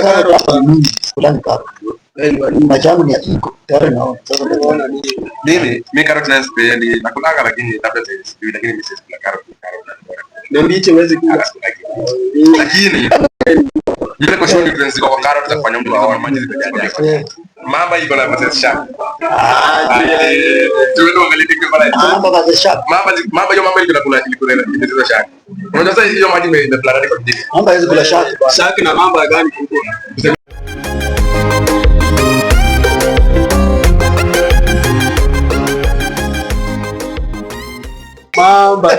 karo fulani karo. Machangu ni ya iko. Tayari naona. Sasa unaona nini? Mimi karo tunasipendi nakulaga lakini labda sisi lakini mimi sikula karo. Na mbichi huwezi kula. Lakini ile kwa shoni tunaanza kwa karo tutafanya mtu aone maji zimejaja. Mamba iko na mazesha shark. Tuende angalie tikio pale. Mamba mazesha shark. Mamba hiyo mamba iko nakula ile shark. Unajua sasa hiyo maji imeplara kwa kijiji. Mamba hizo kula shark. Shark na mamba gani kubwa? Mamba.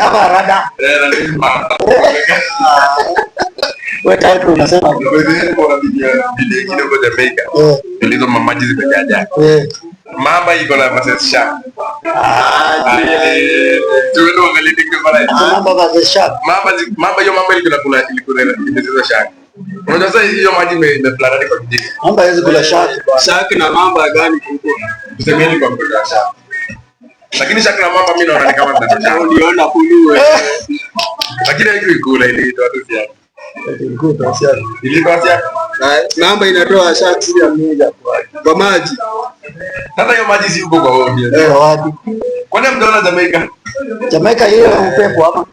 Apa rada. Mamba. Wewe tayari unasema kwa video kidogo Jamaica. Ndio maji zimejaja. Mamba iko na mazesha shark. Tuende angalie tikio pale. mamba mazesha shark. Mamba hiyo mamba iko nakula ile shark. Unajua sasa hiyo maji imeplara kwa kijiji. Mamba hizo kula shark. Shark na mamba gani kubwa? Tusemeni kwa mtoto shark. Lakini shark na mamba mimi naona ni kama mtoto shark. Uliona kulu Lakini hiyo ikula ile itoa tu siya. Ilikuwa siya. Mamba inatoa shark ya mmoja kwa maji. Sasa hiyo maji si huko kwa wodi. Wapi? Kwani mtaona Jamaica? Jamaica hiyo upepo hapa.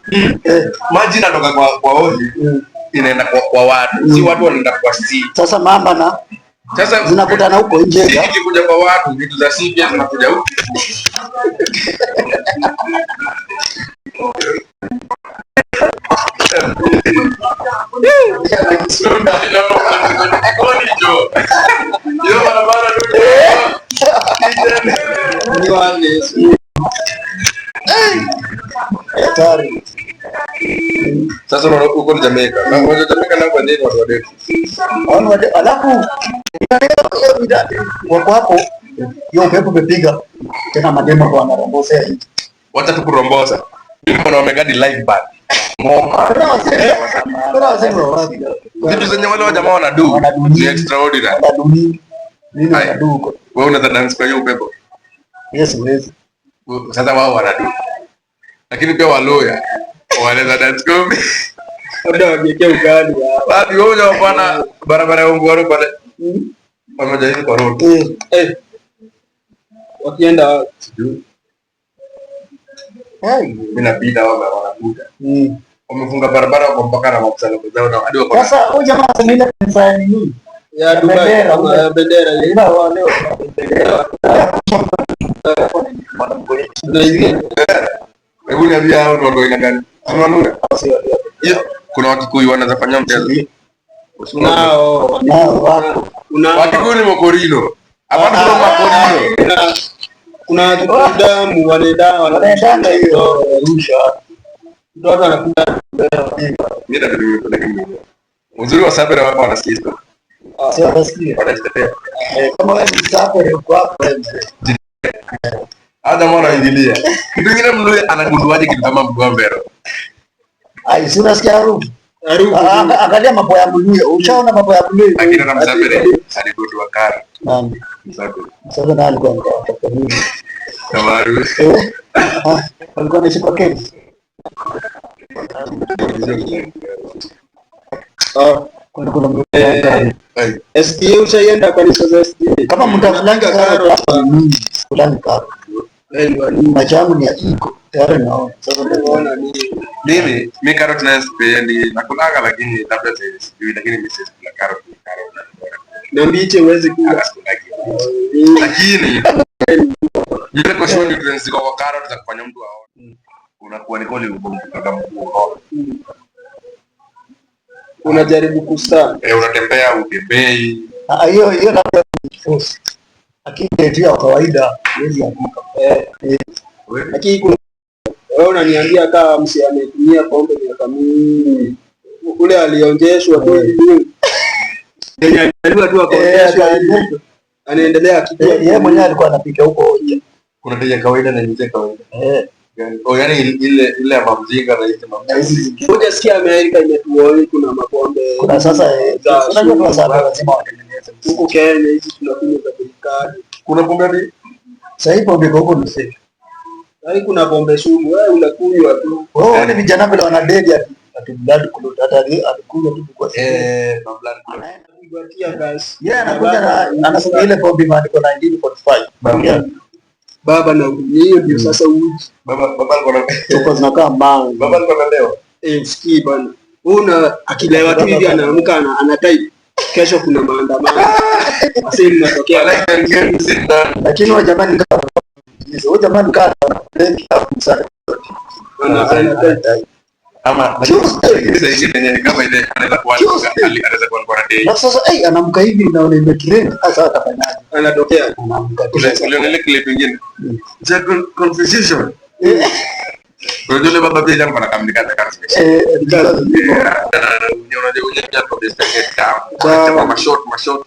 Maji inatoka kwa wodi. Inaenda kwa watu. Si watu wanaenda kwa sea. Sasa mamba na sasa zinakutana huko nje. Ikikuja kwa watu vitu za sea pia zinakuja huko. Sasa uko Jamaica. Na Jamaica na kwa nini watu wadefu? Alafu wako hapo hiyo upepo umepiga tena mademo kwa wanarombosa. Wacha tukurombosa. Mbona wamegadi live band? Vitu zenye wale wa jamaa wanadu ni extraordinary. Nini wanadu huko? Wewe unaweza dance kwa hiyo upepo? Yes, yes. Sasa wao wanadu. Lakini pia waloya wanaweza dance kwa labda wangekea ugali. Wapi wewe unafanya barabara ya Ongoro pale? Pamoja hivi kwa road. Wakienda sijui. Mimi napita wao wanakuja. Wamefunga barabara kwa mpaka na mafuta zao na hadi wako. Sasa huyu jamaa anaenda kufanya nini? Ya Dubai ya bendera ile. Leo hebu niambia hao ndio ina gani? Unaona? Kuna Wakikuyu wanaweza fanya mchezo. Nao Wakikuyu ni Mokorino. Hapana kuna Mokorino. Kuna damu wanaenda hiyo rusha. Ndio anakuja. Mimi ndio uzuri wa Sabera hapa wanasikia. Sio wanasikia. Wanasikia. Kama wewe ni Sabera uko hapo. Hata mwana ingilia. Kitu kingine mlue anagunduaje kitu kama mgombero. Ai, si unasikia harufu? Angalia mambo ya mlue. Ushaona mambo ya mlue? Lakini na Msabere aligundua kara. Nani? Msabere. Sasa nani alikuwa anataka nini? Kama harusi. Alikuwa anaishi kwa Kenya. Kuna mtu SDA ushaenda kanisa za SDA. kama mtafulanga karo fulani karo. Machangu ni ya iko. Tayari naona. Sasa unaona nini? Mimi karo tunasipendi nakulaga lakini labda sisi lakini mimi sikula karo. Na mbichi huwezi kula. Lakini ile kwa shoni tunaanza kwa karo tutafanya mtu aone. Unakuwa ni kole kama mkuu. Unajaribu kustaa. Unatembea utembei. Hiyo labda force. Lakini ndio kawaida huwezi anguka. Lakini wewe unaniambia kama msi ametumia pombe miaka mingi. Ule aliongeshwa tu hivi. Yeye alikuwa tu akaongeshwa. Anaendelea akijua. Yeye mwenyewe alikuwa anapika huko nje. Kuna tabia kawaida na nje kawaida. Yani ile ya mamzinga na ile mamzinga. Ngoja sikia Amerika imetuona kuna mapombe. Kuna sasa unajua kwa sababu lazima watengeneze. Huko Kenya hizi tunakunywa za serikali. Kuna pombe ni sasa hivi pombe huko ni safe. Kuna pombe sumu wewe unakunywa tu. Ni vijana vile wana dedi ati ati blood clot, hata alikuja tu kwa na blood clot. Anakupatia gas. Yeah, anakuja anasema ile bombi imeandikwa 1945. Baba na hiyo ndio sasa uji. Baba alikuwa na tuko zinakaa mbao. Baba alikuwa na leo. Usikii bana. Una akilewa tu hivi anaamka anatype. Kesho kuna maandamano. Sasa inatokea lakini wa jamani kama hizo jamani kama sana ama kama ile anaweza kuwa na sasa anamka hivi naona imetrend sasa atafanyaje? Anatokea anamka ile clip nyingine confusion unajua ile baba pia jambo anakamilika na kazi unajua kwa best kwa mashot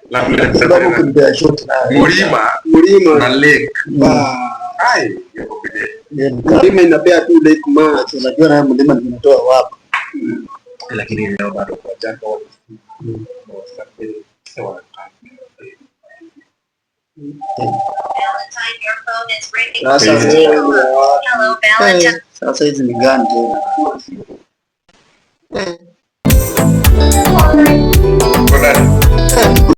la sababu kuna shot na mlima na lake ai yako bide mlima inapea tu lake match. Unajua na mlima inatoa wapi, lakini leo bado kwa jambo sasa hizi ni gani tena?